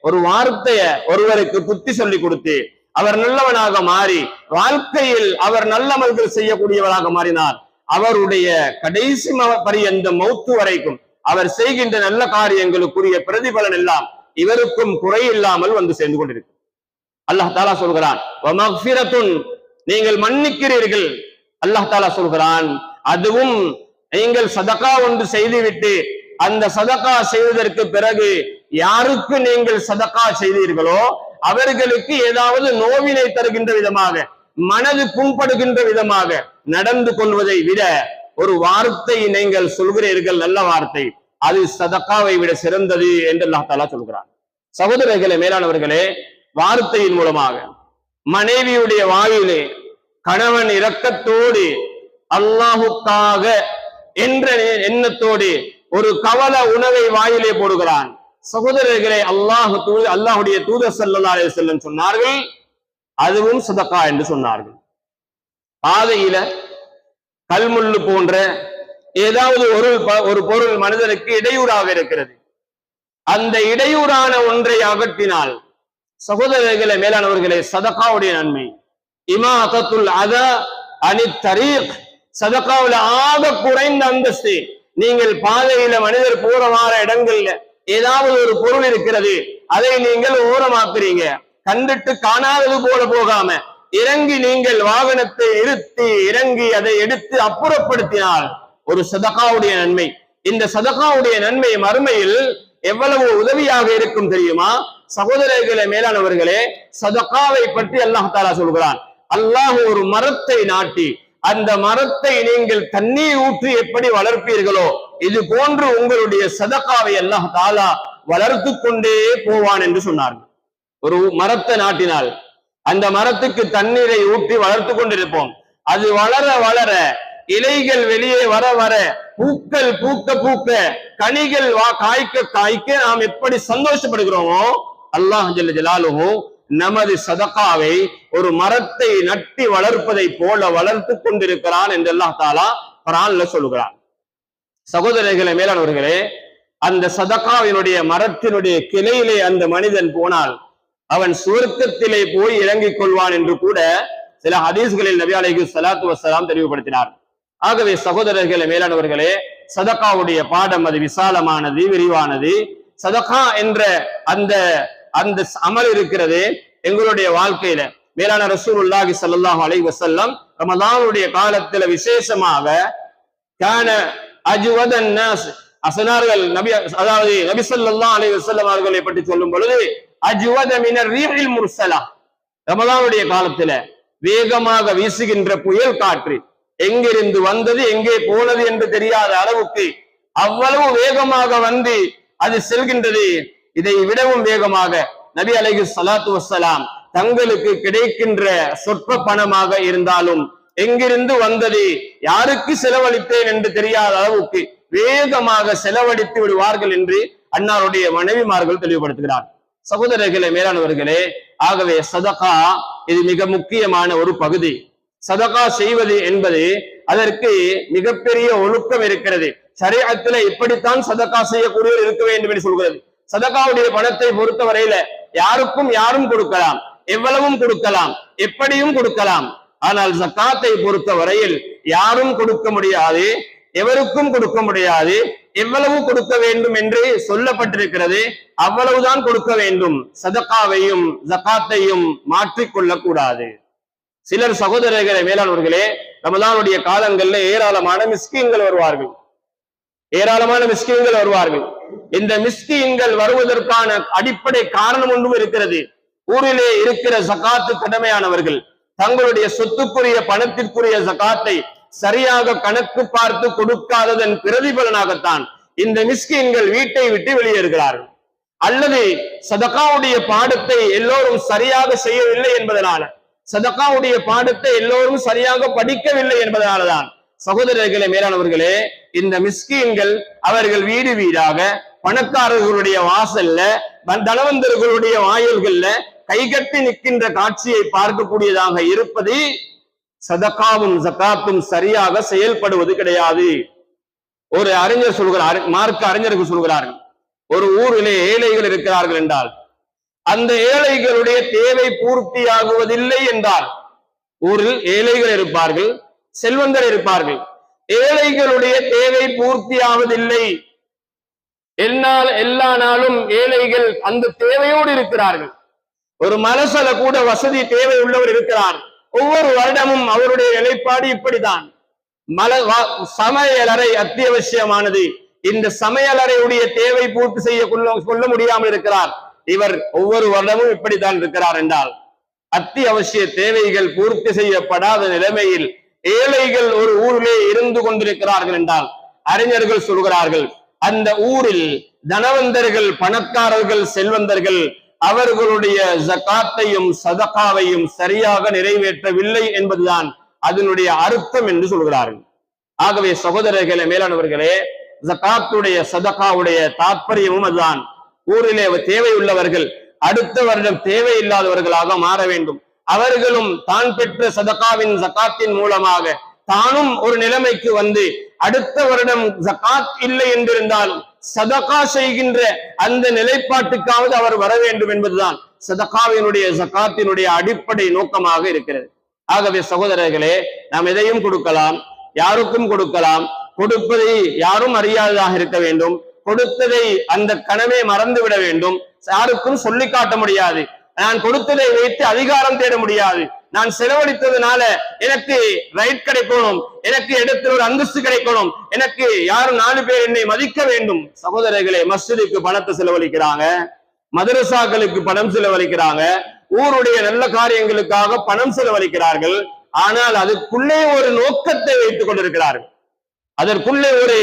ஒரு வார்த்தைய ஒருவருக்கு புத்தி சொல்லி கொடுத்து அவர் நல்லவனாக மாறி வாழ்க்கையில் அவர் நல்லமல்கள் செய்யக்கூடியவராக மாறினார், அவருடைய கடைசி பரியந்த மௌத்து வரைக்கும் அவர் செய்கின்ற நல்ல காரியங்களுக்குரிய பிரதிபலன் எல்லாம் இவருக்கும் குறை இல்லாமல் வந்து சேர்ந்து கொண்டிருக்கு. அல்லாஹ் தஆலா சொல்கிறான், வமக்ஃபிரத்துன், நீங்கள் மன்னிக்கிறீர்கள். அல்லாஹ் தஆலா சொல்கிறான், அதுவும் நீங்கள் சதகா ஒன்று செய்துவிட்டு அந்த சதகா செய்வதற்கு பிறகு யாருக்கு நீங்கள் சதகா செய்தீர்களோ அவர்களுக்கு ஏதாவது நோவினை தருகின்ற விதமாக, மனது புண்படுகின்ற விதமாக நடந்து கொள்வதை விட ஒரு வார்த்தை நீங்கள் சொல்கிறீர்கள், நல்ல வார்த்தை, அது சதகாவை விட சிறந்தது என்று அல்லாஹ் தஆலா சொல்கிறான். சகோதரர்களே, மேலானவர்களே, வார்த்தையின் மூலமாக மனைவியுடைய வாயிலே கணவன் இரக்கத்தோடு அல்லாஹுக்காக என்ற எண்ணத்தோடு ஒரு கவல உணவை வாயிலே போடுகிறான். சகோதரர்களே, அல்லாஹுடைய தூதர் ஸல்லல்லாஹு அலைஹி வஸல்லம் சொன்னார்கள், அதுவும் சதகா என்று சொன்னார்கள். பாதையில கல்முள்ளு போன்ற ஏதாவது ஒரு பொருள் மனிதனுக்கு இடையூறாக இருக்கிறது, அந்த இடையூறான ஒன்றை அகற்றினால், சகோதரர்களே, மேலானவர்களே, சதகாவுடைய நன்மை இமாதத்துல் அதா அனித் தரீக். சதகாவுல ஆக குறைந்த அந்தஸ்து. நீங்கள் பாதையில மனிதர் போற வார இடங்கள்ல ஏதாவது ஒரு பொருள் இருக்கிறது, அதை நீங்கள் ஓரமாக்குறீங்க, கண்டுட்டு காணாதது போல போகாம இறங்கி நீங்கள் வாகனத்தை நிறுத்தி இறங்கி அதை எடுத்து அப்புறப்படுத்தினால் ஒரு சதகாவுடைய நன்மை. இந்த சதகாவுடைய நன்மை மறுமையில் எவ்வளவு உதவியாக இருக்கும் தெரியுமா? சகோதரர்களே, மேலானவர்களே, சதகாவை பற்றி அல்லாஹ் தஆலா சொல்கிறான், அல்லாஹ் ஒரு மரத்தை நாட்டி அந்த மரத்தை நீங்கள் தண்ணீர் ஊற்றி எப்படி வளர்ப்பீர்களோ இது போன்று உங்களுடைய சதகாவை அல்லாஹ் தஆலா வளர்த்து கொண்டே போவான் என்று சொன்னார்கள். ஒரு மரத்தை நாட்டினால் அந்த மரத்துக்கு தண்ணீரை ஊற்றி வளர்த்து கொண்டிருப்போம், அது வளர வளர இலைகள் வெளியே வர வர பூக்கள் பூக்க பூக்க கனிகள் காய்க்க காய்க்க நாம் எப்படி சந்தோஷப்படுகிறோமோ அல்லாஹ் ஜல்ல ஜலாலுஹு நமது சதகாவை ஒரு மரத்தை நட்டி வளர்ப்பதை போல வளர்த்து கொண்டிருக்கிறான் என்று அல்லாஹ் தஆலா குர்ஆன்ல சொல்லுகிறான். சகோதரர்களே, மேலானவர்களே, அந்த சதகாவினுடைய மரத்தினுடைய கிளையிலே அந்த மனிதன் போனால் அவன் சுவர்க்கத்திலே போய் இறங்கிக் கொள்வான் என்று கூட சில ஹதீஸ்களில் நபி அலைஹிஸ்ஸலாத்து வஸ்ஸலாம் தெளிவுபடுத்தினார். ஆகவே சகோதரர்களே, மேலானவர்களே, சதகாவுடைய பாடம் அது விசாலமானது, விரிவானது. சதகா என்ற அந்த அந்த அமல் இருக்கிறது எங்களுடைய வாழ்க்கையில. மேலான ரசூலுல்லாஹி ஸல்லல்லாஹு அலைஹி வஸல்லம் ரமலானுடைய காலத்துல விசேஷமாக கான அஜ்வதன் நாஸ் அசனார்கள் நபி, அதாவது நபி ஸல்லல்லாஹு அலைஹி வஸல்லம் அவர்களை பற்றி சொல்லும் பொழுது அஜ்வத மினர் ரீஹில் முர்சலா, ரமலானுடைய காலத்துல வேகமாக வீசுகின்ற புயல் காற்று எங்கிருந்து வந்தது எங்கே போனது என்று தெரியாத அளவுக்கு அவ்வளவு வேகமாக வந்து அது செல்கின்றது. இதை விடவும் வேகமாக நபி அலைஹிஸ்ஸலாத்து வஸ்ஸலாம் தங்களுக்கு கிடைக்கின்ற சொற்ப பணமாக இருந்தாலும் எங்கிருந்து வந்தது, யாருக்கு செலவழித்தேன் என்று தெரியாத அளவுக்கு வேகமாக செலவழித்து விடுவார்கள் என்று அன்னாருடைய மனைவிமார்கள் தெளிவுபடுத்துகிறார். சகோதரர்களே, மேலானவர்களே, ஆகவே சதகா இது மிக முக்கியமான ஒரு பகுதி. சதகா செய்வது என்பது அதற்கு மிகப்பெரிய ஒழுக்கம் இருக்கிறது. ஷரீஅத்தில இப்படித்தான் சதகா செய்யக்கூடியவர் இருக்க வேண்டும் என்று சொல்கிறது. சதகாவுடைய பணத்தை பொறுத்தவரையில யாருக்கும் யாரும் கொடுக்கலாம், எவ்வளவும் கொடுக்கலாம், எப்படியும் கொடுக்கலாம். ஆனால் ஜகாத்தை பொறுத்தவரையில் யாரும் கொடுக்க முடியாது, எவருக்கும் கொடுக்க முடியாது. எவ்வளவு கொடுக்க வேண்டும் என்று சொல்லப்பட்டிருக்கிறது, அவ்வளவுதான் கொடுக்க வேண்டும். சதகாவையும் ஜகாத்தையும் மாற்றிக்கொள்ளக் கூடாது. சிலர் சகோதரர்களே, மேலானவர்களே, ரமலானுடைய காலங்கள்ல ஏராளமான மிஸ்கீன்கள் வருவார்கள், ஏராளமான மிஸ்கீன்கள் வருவார்கள். இந்த மிஸ்கீன்கள் வருவதற்கான அடிப்படை காரணம் ஒன்றும் இருக்கிறது. ஊரிலே இருக்கிற ஜகாத்து கடமையானவர்கள் தங்களுடைய சொத்துக்குரிய பணத்திற்குரிய ஜகாத்தை சரியாக கணக்கு பார்த்து கொடுக்காததன் பிரதிபலனாகத்தான் இந்த மிஸ்கீன்கள் வீட்டை விட்டு வெளியேறுகிறார்கள். அல்லது சதகாவுடைய பாடத்தை எல்லோரும் சரியாக செய்யவில்லை என்பதனால, சதகாவுடைய பாடத்தை எல்லோரும் சரியாக படிக்கவில்லை என்பதனாலதான் சகோதரர்களே, மேலானவர்களே, இந்த மிஸ்கீன்கள் அவர்கள் வீடு வீடாக பணக்காரர்களுடைய வாசல்ல, தனவந்தர்களுடைய வாயில்கள்ல கைகட்டி நிற்கின்ற காட்சியை பார்க்கக்கூடியதாக இருப்பது சதகாவும் ஜகாத்தும் சரியாக செயல்படுவது கிடையாது. ஒரு அறிஞர் சொல்கிறார், மார்க்க அறிஞர்கள் சொல்கிறார்கள், ஒரு ஊரிலே ஏழைகள் இருக்கிறார்கள் என்றால் அந்த ஏழைகளுடைய தேவை பூர்த்தியாகுவதில்லை என்றால், ஊரில் ஏழைகள் இருப்பார்கள், செல்வந்தர் இருப்பார்கள், ஏழைகளுடைய தேவை பூர்த்தியாவதில்லை, எல்லா நாளும் ஏழைகள் அந்த தேவையோடு இருக்கிறார்கள். ஒரு மலசல கூட வசதி தேவை உள்ளவர் இருக்கிறார். ஒவ்வொரு வருடமும் அவருடைய நிலைப்பாடு இப்படித்தான். சமையலறை அத்தியாவசியமானது, இந்த சமையலறையுடைய தேவை பூர்த்தி செய்ய கொள்ள முடியாமல் இருக்கிறார். இவர் ஒவ்வொரு வருடமும் இப்படித்தான் இருக்கிறார் என்றால், அத்தியாவசிய தேவைகள் பூர்த்தி செய்யப்படாத நிலைமையில் ஏழைகள் ஒரு ஊரிலே இருந்து கொண்டிருக்கிறார்கள் என்றால், அறிஞர்கள் சொல்கிறார்கள், அந்த ஊரில் தனவந்தர்கள், பணக்காரர்கள், செல்வந்தர்கள் அவர்களுடைய ஜகாத்தையும் சதகாவையும் சரியாக நிறைவேற்றவில்லை என்பதுதான் அதனுடைய அர்த்தம் என்று சொல்கிறார்கள். ஆகவே சகோதரர்களே, மேலானவர்களே, ஜகாத்துடைய சதகாவுடைய தாற்பயமும் அதுதான். ஊரிலே தேவை உள்ளவர்கள் அடுத்த வருடம் தேவை இல்லாதவர்களாக மாற வேண்டும். அவர்களும் தான் பெற்ற சதகாவின் ஜகாத்தின் மூலமாக தானும் ஒரு நிலைமைக்கு வந்து அடுத்த வருடம் ஜகாத் இல்லை என்றிருந்தாலும் சதகா செய்கின்ற அந்த நிலைப்பாட்டுக்காவது அவர் வர வேண்டும் என்பதுதான் சதகாவினுடைய ஜகாத்தினுடைய அடிப்படை நோக்கமாக இருக்கிறது. ஆகவே சகோதரர்களே, நாம் எதையும் கொடுக்கலாம், யாருக்கும் கொடுக்கலாம். கொடுப்பதை யாரும் அறியாததாக இருக்க வேண்டும். கொடுத்ததை அந்த கணமே மறந்து விட வேண்டும். யாருக்கும் சொல்லி காட்ட முடியாது. நான் கொடுத்ததை வைத்து அதிகாரம் தேட முடியாது. நான் செலவழித்ததுனால எனக்கு ரைட் கிடைக்கணும், எனக்கு இடத்துல ஒரு அந்தஸ்து கிடைக்கணும், எனக்கு யாரும் 4 பேர் என்னை மதிக்க வேண்டும். சகோதரர்களே, மஸ்ஜிதுக்கு பணத்தை செலவழிக்கிறாங்க, மதரசாக்களுக்கு பணம் செலவழிக்கிறாங்க, ஊருடைய நல்ல காரியங்களுக்காக பணம் செலவழிக்கிறார்கள். ஆனால் அதுக்குள்ளே ஒரு நோக்கத்தை வைத்துக் கொண்டிருக்கிறார்கள். அதற்குள்ளே ஒரு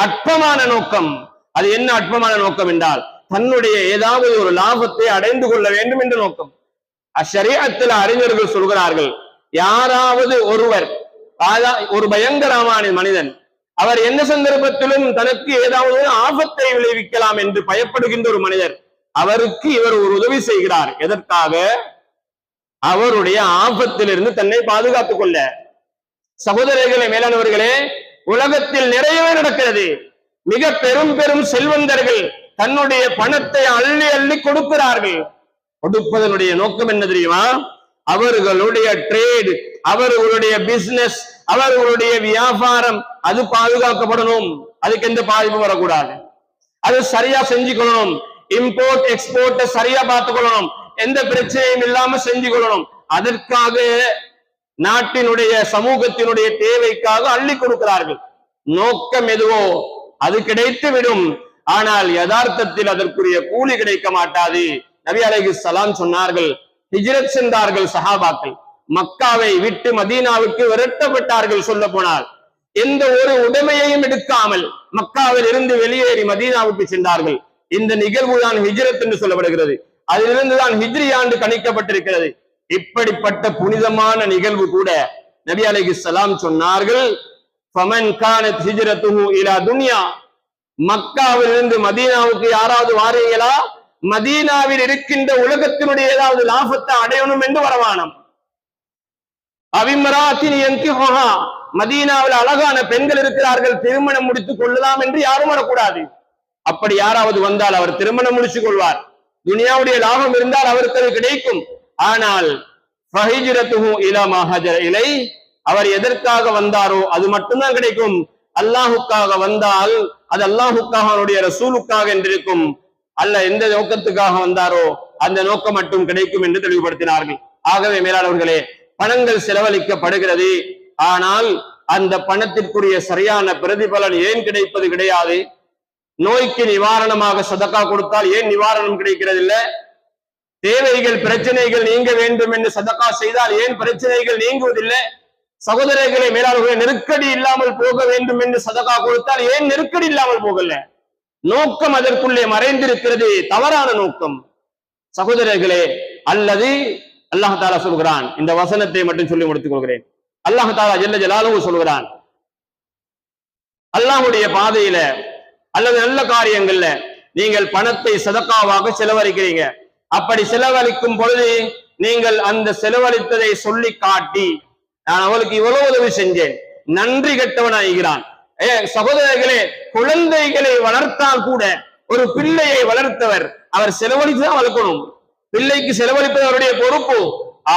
அற்பமான நோக்கம். அது என்ன அற்பமான நோக்கம் என்றால், தன்னுடைய ஏதாவது ஒரு லாபத்தை அடைந்து கொள்ள வேண்டும் என்ற நோக்கம். அஷரீஅத்தில் அறிஞர்கள் சொல்கிறார்கள், யாராவது ஒருவர் ஒரு பயங்கரமான மனிதன், அவர் எந்த சந்தர்ப்பத்திலும் தனக்கு ஏதாவது ஆபத்தை விளைவிக்கலாம் என்று பயப்படுகின்ற ஒரு மனிதர், அவருக்கு இவர் ஒரு உதவி செய்கிறார். எதற்காக? அவருடைய ஆபத்திலிருந்து தன்னை பாதுகாத்துக் கொள்ள. சகோதரர்களே, மேலானவர்களே, உலகத்தில் நிறையவே நடக்கிறது. மிக பெரும் பெரும் செல்வந்தர்கள் தன்னுடைய பணத்தை அள்ளி அள்ளி கொடுக்கிறார்கள். கொடுப்பதனுடைய நோக்கம் என்ன தெரியுமா? அவர்களுடைய ட்ரேட், அவர்களுடைய பிசினஸ், அவர்களுடைய வியாபாரம் அது பாதுகாக்கப்படணும். அதுக்கு எந்த பாதிப்பு வரக்கூடாது. அது சரியா செஞ்சுக்கொள்ளணும். இம்போர்ட் எக்ஸ்போர்ட் சரியா பார்த்துக்கொள்ளணும். எந்த பிரச்சனையும் இல்லாம செஞ்சு கொள்ளணும். அதற்காக நாட்டினுடைய சமூகத்தினுடைய தேவைக்காக அள்ளி கொடுக்கிறார்கள். நோக்கம் எதுவோ அது கிடைத்து விடும். ஆனால் யதார்த்தத்தில் அதற்குரிய கூலி கிடைக்க மாட்டாது. நபி அலைஹிஸ்ஸலாம் சொன்னார்கள், ஹிஜ்ரத் சென்றார்கள் சஹாபாக்கள், மக்காவை விட்டு மதீனாவுக்கு விரட்டப்பட்டார்கள். சொல்ல போனால் எந்த ஒரு உடைமையையும் எடுக்காமல் மக்காவில் இருந்து வெளியேறி மதீனாவுக்கு சென்றார்கள். இந்த நிகழ்வு தான் ஹிஜ்ரத் என்று சொல்லப்படுகிறது. அதிலிருந்துதான் ஹிஜ்ரி ஆண்டு கணிக்கப்பட்டிருக்கிறது. இப்படிப்பட்ட புனிதமான நிகழ்வு கூட நபி அலைஹிஸ்ஸலாம் சொன்னார்கள், ஃபமன் கானத் ஹிஜ்ரத்துஹு இலா துன்யா, மக்காவிலிருந்து மதீனாவுக்கு யாராவது வாரீங்களா, மதீனாவில் இருக்கின்ற உலகத்தினுடைய ஏதாவது லாபத்தை அடையணும் என்று வரவானம். அவிமராத்தின் யன்கிஹுஹா, மதீனாவில் அழகான பெண்கள் இருக்கிறார்கள், திருமணம் முடித்துக் கொள்ளலாம் என்று யாரும் வரக்கூடாது. அப்படி யாராவது வந்தால் அவர் திருமணம் முடித்துக் கொள்வார். துனியாவுடைய லாபம் இருந்தால் அவருக்கு அது கிடைக்கும். ஆனால் ஃபஹிஜ்ரத்துஹு இலா மா ஹஜர இலை, அவர் எதற்காக வந்தாரோ அது மட்டும்தான் கிடைக்கும். அல்லாஹுக்காக வந்தால் அது அல்லாஹுக்காக, அவருடைய ரசூலுக்காக என்றிருக்கும். அல்ல எந்த நோக்கத்துக்காக வந்தாரோ அந்த நோக்கம் மட்டும் கிடைக்கும் என்று தெளிவுபடுத்தினார்கள். ஆகவே மேலாளர்களே, பணங்கள் செலவழிக்கப்படுகிறது. ஆனால் அந்த பணத்திற்குரிய சரியான பிரதிபலன் ஏன் கிடைப்பது கிடையாது? நோய்க்கு நிவாரணமாக சதக்கா கொடுத்தால் ஏன் நிவாரணம் கிடைக்கிறது இல்ல? தேவைகள் பிரச்சனைகள் நீங்க வேண்டும் என்று சதக்கா செய்தால் ஏன் பிரச்சனைகள் நீங்குவதில்லை? சகோதரர்களை மேலாளர்களை, நெருக்கடி இல்லாமல் போக வேண்டும் என்று சதக்கா கொடுத்தால் ஏன் நெருக்கடி இல்லாமல் போகல? நோக்கம் அதற்குள்ளே மறைந்திருக்கிறது, தவறான நோக்கம். சகோதரர்களே, அல்லது அல்லாஹ் தஆலா சொல்கிறான், இந்த வசனத்தை மட்டும் சொல்லி முடித்துக் கொள்கிறேன். அல்லாஹ் தஆலா ஜல்ல ஜலாலுஹு சொல்கிறான், அல்லாஹ்வுடைய பாதையில அல்லது நல்ல காரியங்கள்ல நீங்கள் பணத்தை சதக்காவாக செலவழிக்கிறீங்க. அப்படி செலவழிக்கும் பொழுது நீங்கள் அந்த செலவழித்ததை சொல்லி காட்டி, நான் அவளுக்கு இவ்வளவு உதவி செஞ்சேன், நன்றி கெட்டவனாகிறான். சகோதரர்களே, குழந்தைகளை வளர்த்தால் கூட, ஒரு பிள்ளையை வளர்த்தவர் அவர் செலவழித்துதான் வளர்க்கணும். பிள்ளைக்கு செலவழிப்பது அவருடைய பொறுப்பு.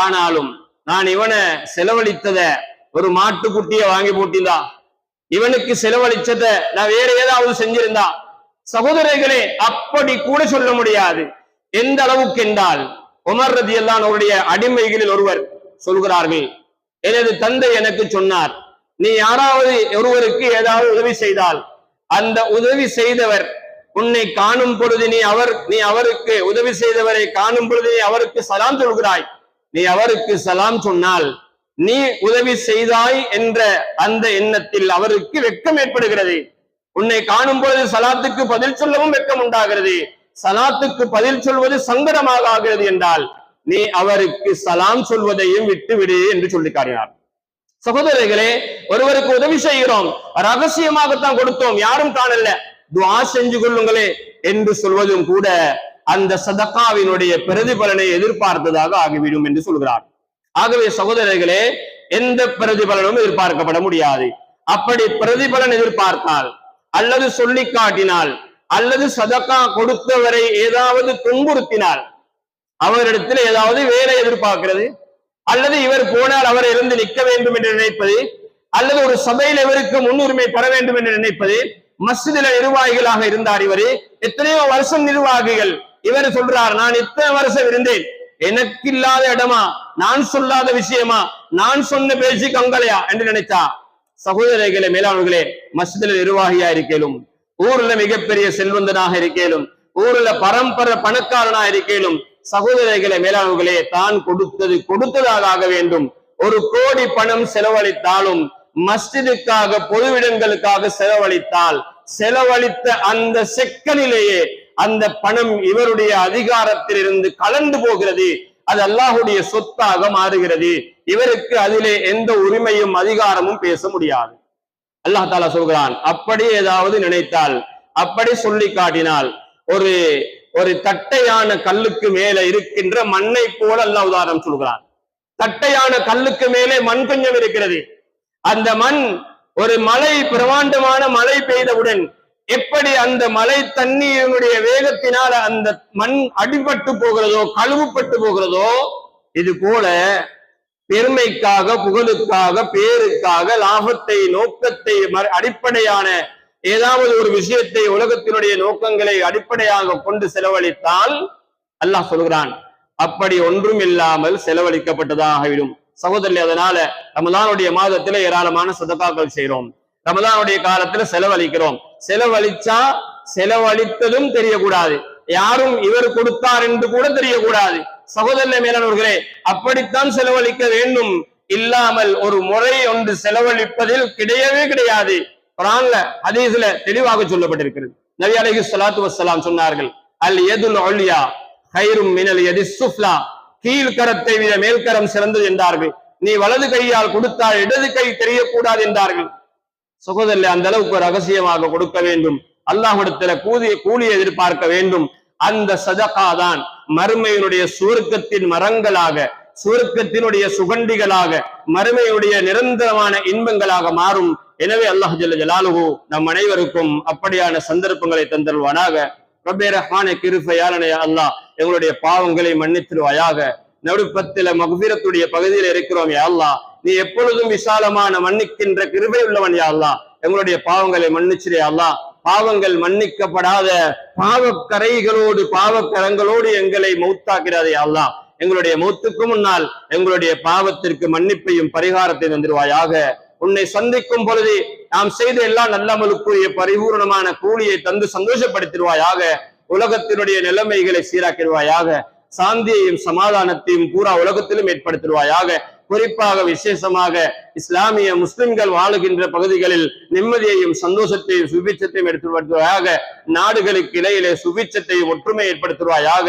ஆனாலும் நான் இவனை செலவழித்தத ஒரு மாட்டுக்குட்டிய வாங்கி போட்டிருந்தா, இவனுக்கு செலவழிச்சத நான் வேற ஏதாவது செஞ்சிருந்தா, சகோதரர்களே அப்படி கூட சொல்ல முடியாது. எந்த அளவுக்கு என்றால், உமர் ரலியல்லாஹு அன்ஹு அவருடைய அடிமைகளில் ஒருவர் சொல்கிறார்கள், எனது தந்தை எனக்கு சொன்னார், நீ யாராவது ஒருவருக்கு ஏதாவது உதவி செய்தால் அந்த உதவி செய்தவர் உன்னை காணும் பொழுது நீ அவருக்கு உதவி செய்தவரை காணும் பொழுது நீ அவருக்கு சலாம் சொல்கிறாய். நீ அவருக்கு சலாம் சொன்னால் நீ உதவி செய்தாய் என்ற அந்த எண்ணத்தில் அவருக்கு வெட்கம் ஏற்படுகிறது. உன்னை காணும் பொழுது சலாத்துக்கு பதில் சொல்லவும் வெட்கம் உண்டாகிறது. சலாத்துக்கு பதில் சொல்வது சங்கடமாக ஆகிறது என்றால் நீ அவருக்கு சலாம் சொல்வதையும் விட்டுவிடு என்று சொல்லி காட்டினார். சகோதரர்களே, ஒருவருக்கு உதவி செய்கிறோம், ரகசியமாகத்தான் கொடுத்தோம், யாரும் காணல, துஆ செஞ்சு கொள்ளுங்களே என்று சொல்வதும் கூட அந்த சதக்காவினுடைய பிரதிபலனை எதிர்பார்த்ததாக ஆகிவிடும் என்று சொல்கிறார். ஆகவே சகோதரர்களே, எந்த பிரதிபலனும் எதிர்பார்க்கப்பட முடியாது. அப்படி பிரதிபலன் எதிர்பார்த்தால் அல்லது சொல்லி காட்டினால் அல்லது சதக்கா கொடுத்தவரை ஏதாவது துன்புறுத்தினால் அவரிடத்தில் ஏதாவது வேலை எதிர்பார்க்கிறது, அல்லது இவர் போனால் அவர் இருந்து நிற்க வேண்டும் என்று நினைப்பது, அல்லது ஒரு சபையில் இவருக்கு முன்னுரிமை பெற வேண்டும் என்று நினைப்பது. மஸ்ஜிதில நிர்வாகிகளாக இருந்தார் இவரு, எத்தனையோ வருஷம் நிர்வாகிகள். இவர் சொல்றார், நான் இத்தனை வருஷம் இருந்தேன், எனக்கு இல்லாத இடமா, நான் சொல்லாத விஷயமா, நான் சொன்ன பேச்சு கங்கலையா என்று நினைச்சா, சகோதரர்களே மேலாளர்களே, மஸ்ஜிதில நிர்வாகியா இருக்கலும், ஊர்ல மிகப்பெரிய செல்வந்தனாக இருக்கலும், ஊர்ல பரம்பரை பணக்காரனா இருக்கலும், சகோதரர்களே மேலாளர்களே, தான் கொடுத்தது கொடுத்ததாக ஆக வேண்டும். 1 கோடி பணம் செலவழித்தாலும் மஸ்ஜிதுக்காக பொதுவிடங்களுக்காக செலவழித்தால் செலவழித்த அந்த செக்கனிலேயே அந்த பணம் இவருடைய அதிகாரத்தில் இருந்து கலந்து போகிறது. அது அல்லாஹ்வுடைய சொத்தாக மாறுகிறது. இவருக்கு அதிலே எந்த உரிமையும் அதிகாரமும் பேச முடியாது. அல்லாஹ் தஆலா சொல்கிறான், அப்படி ஏதாவது நினைத்தால், அப்படி சொல்லி காட்டினால், ஒரு தட்டையான கல்லுக்கு மேல இருக்கின்ற மண்ணை போல அல்லாஹ் உதாரணம் சொல்கிறான். தட்டையான கல்லுக்கு மேலே மண் கொஞ்சம் இருக்கிறது. அந்த மண் ஒரு மழை, பிரமாண்டமான மழை பெய்தவுடன் எப்படி அந்த மழை தண்ணீரினுடைய வேகத்தினால அந்த மண் அடிபட்டு போகிறதோ, கழுவுப்பட்டு போகிறதோ, இது போல பெருமைக்காக, புகழுக்காக, பேருக்காக, லாபத்தை, நோக்கத்தை அடிப்படையான ஏதாவது ஒரு விஷயத்தை, உலகத்தினுடைய நோக்கங்களை அடிப்படையாக கொண்டு செலவழித்தால் அல்லாஹ் சொல்கிறான், அப்படி ஒன்றும் இல்லாமல் செலவழிக்கப்பட்டதாகிவிடும். சகோதரி, அதனால ரமலானுடைய மாதத்துல ஏராளமான சதகாக்கள் செய்யறோம். ரமலானுடைய காலத்துல செலவழிக்கிறோம். செலவழிச்சா செலவழித்ததும் தெரியக்கூடாது, யாரும் இவர் கொடுத்தார் என்று கூட தெரியக்கூடாது. சகோதரர்களே, மேலானவர்களே, அப்படித்தான் செலவழிக்க வேண்டும். இல்லாமல் ஒரு முறை ஒன்று செலவழிப்பதில் கிடையவே கிடையாது. குர்ஆன்ல, ஹதீஸ்ல தெளிவாக சொல்லப்பட்டிருக்கிறது. நபி அலைஹிஸ்ஸலாத்து வஸ்ஸலாம் சொன்னார்கள், அல் யதுல் உல்யா கைரும் மினல் யதிஸ் சுஃப்லா, கீழ்கரத்தை விட மேல்கரம் சிறந்தது என்றார்கள். நீ வலது கையால் கொடுத்தால் இடது கை தெரியக்கூடாது என்றார்கள். சகோதரர்களே, அந்த அளவுக்கு ரகசியமாக கொடுக்க வேண்டும். அல்லாஹ்விடத்துல கூலி எதிர்பார்க்க வேண்டும். அந்த சதகா தான் மறுமையினுடைய சுவர்க்கத்தின் மரங்களாக, சுவர்க்கத்தினுடைய சுகண்டிகளாக, மறுமையுடைய நிரந்தரமான இன்பங்களாக மாறும். எனவே அல்லாஹ் ஜல்ல ஜலாலுஹு நம் அனைவருக்கும் அப்படியான சந்தர்ப்பங்களை தந்தருவானாக. ரப்பே ரஹ்மானே, கிருபையாளனே அல்லாஹ், எங்களுடைய பாவங்களை மன்னித்திருவாயாக. நடுப்பத்தில மக்ஃபிரத்துடைய பகுதியில் இருக்கிறோம் யா அல்லாஹ். நீ எப்பொழுதும் விசாலமான மன்னிக்கின்ற கிருபை உள்ளவன் யா அல்லாஹ். எங்களுடைய பாவங்களை மன்னிச்சிரே அல்லாஹ். பாவங்கள் மன்னிக்கப்படாத பாவக்கரைகளோடு, பாவக்கரங்களோடு எங்களை மௌத்தாக்கிறாதே அல்லாஹ். எங்களுடைய மௌத்துக்கு முன்னால் எங்களுடைய பாவத்திற்கு மன்னிப்பையும் பரிகாரத்தை தந்துருவாயாக. உன்னை சந்திக்கும் பொழுது நாம் செய்த எல்லா நல்லமலுக்குரிய பரிபூர்ணமான கூலியை தந்து சந்தோஷப்படுத்திடுவாயாக. உலகத்தினுடைய நிலைமைகளை சீராக்கிடுவாயாக. சாந்தியையும் சமாதானத்தையும் பூரா உலகத்திலும் ஏற்படுத்திடுவாயாக. குறிப்பாக விசேஷமாக இஸ்லாமிய முஸ்லிம்கள் வாழுகின்ற பகுதிகளில் நிம்மதியையும் சந்தோஷத்தையும் சுபிட்சத்தையும் எடுத்துவாயாக. நாடுகளுக்கு இடையிலே சுபிட்சத்தையும் ஒற்றுமை ஏற்படுத்துவாயாக.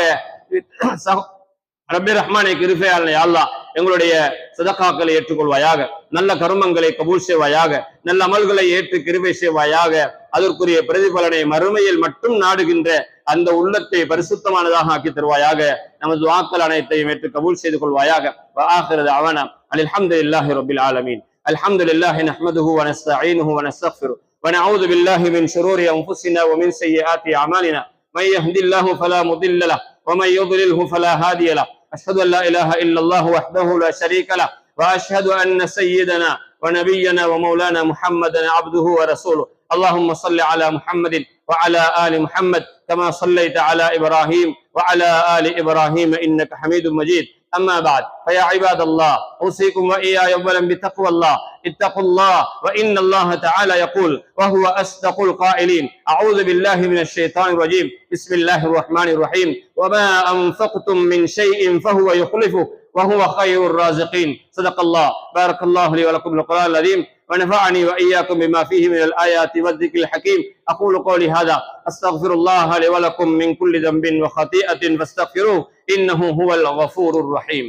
ரப்பே ரஹ்மானே, கிருபையாளனே அல்லாஹ், எங்களுடைய சதகாக்களை ஏற்றுக்கொள்வாயாக. நல்ல கர்மங்களை கபூல் செய்வாயாக. நல்ல அமல்களை ஏற்று கிருபை செய்வாயாக. அதற்குரிய பிரதிபலனை மறுமையில் மட்டும் நாடுகின்ற அந்த உள்ளத்தை பரிசுத்தமானதாக ஆக்கி தருவாயாக. நமது துஆக்கள் அனைத்தையும் ஏற்று கபூல் செய்து கொள்வாயாக. وآخر دعوانا الحمد لله رب العالمين. الحمد لله نحمده ونستعينه ونستغفره ونعوذ بالله من شرور أنفسنا ومن سيئات أعمالنا. من يهد الله فلا مضل له ومن يضلله فلا هادي له. أشهد أن لا إله إلا الله وحده لا شريك له وأشهد أن سيدنا ونبينا ومولانا محمدا عبده ورسوله. اللهم صل على محمد وعلى آل محمد كما صليت على إبراهيم وعلى آل إبراهيم إنك حميد مجيد. أما بعد، فيا عباد الله، أوصيكم وإياي أولا بتقوى الله. اتقوا الله، وإن الله تعالى يقول وهو أصدق القائلين: أعوذ بالله من الشيطان الرجيم، بسم الله الرحمن الرحيم، وما أنفقتم من شيء فهو يخلفه وهو خير الرازقين. صدق الله. بارك الله لي ولكم بالقرآن العظيم، ونفعني وإياكم بما فيه من الآيات والذكر الحكيم. أقول قولي هذا، أستغفر الله لي ولكم من كل ذنب وخطيئة فاستغفروه إنه هو الغفور الرحيم.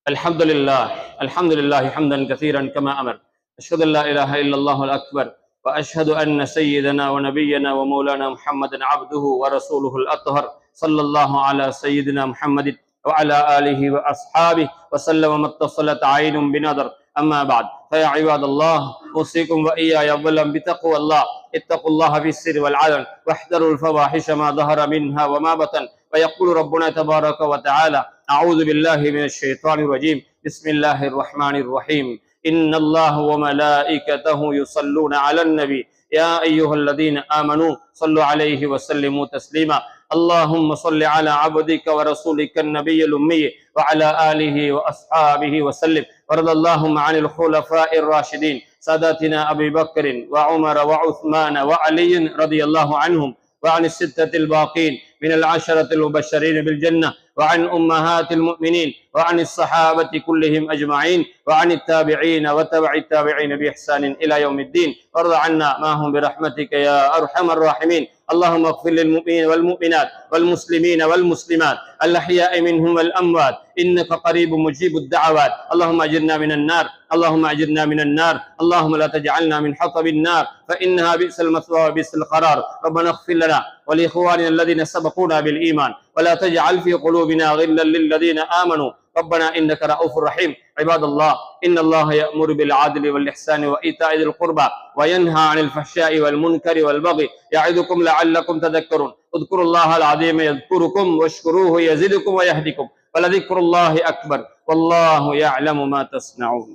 الحمد لله حمدا كثيرا كما أمر. أشهد أن لا إله إلا الله الأكبر، وأشهد أن سيدنا ونبينا ومولانا محمدا عبده ورسوله الأطهر، صلى الله على سيدنا محمد وعلى آله وأصحابه وسلم ما اتصلت عين بنظر. أما بعد، فيا عباد الله، أوصيكم وإياي أولا بتقوى الله. اتقوا الله في السر والعلن، واحذروا الفواحش ما ظهر منها وما بطن. ويقول ربنا تبارك وتعالى: أعوذ بالله من الشيطان الرجيم، بسم الله الرحمن الرحيم. إن الله وملائكته يصلون على النبي، يا أيها الذين آمنوا صلوا عليه وسلموا تسليما. اللهم صل على عبدك ورسولك النبي الأمي وعلى آله وأصحابه وسلم. ورضى اللهم عن الخلفاء الراشدين ساداتنا أبي بكر وعمر وعثمان وعلي رضي الله عنهم، وعن الستة الباقين من العشرة المبشرين بالجنة، وعن أمهات المؤمنين، وعن الصحابة كلهم أجمعين، وعن التابعين وتبع التابعين بإحسان إلى يوم الدين، وارض عنا معهم برحمتك يا أرحم الراحمين. اللهم اغفر للمؤمنين والمؤمنات والمسلمين والمسلمات الأحياء منهم والأموات إنك قريب مجيب الدعوات. اللهم أجرنا من النار، اللهم أجرنا من النار، اللهم لا تجعلنا من حطب النار فإنها بئس المثوى وبئس القرار. ربنا اغفر لنا ولإخواننا الذين سبقونا بالإيمان ولا تجعل في قلوبنا غلا للذين آمنوا ربنا إنك رؤوف رحيم. عباد الله، إن الله يأمر بالعدل والإحسان وإيتاء ذي القربى وينهى عن الفحشاء والمنكر والبغي يعظكم لعلكم تذكرون. اذكروا الله العظيم يذكركم واشكروه يزدكم ويهدكم ولذكر الله أكبر والله يعلم ما تصنعون.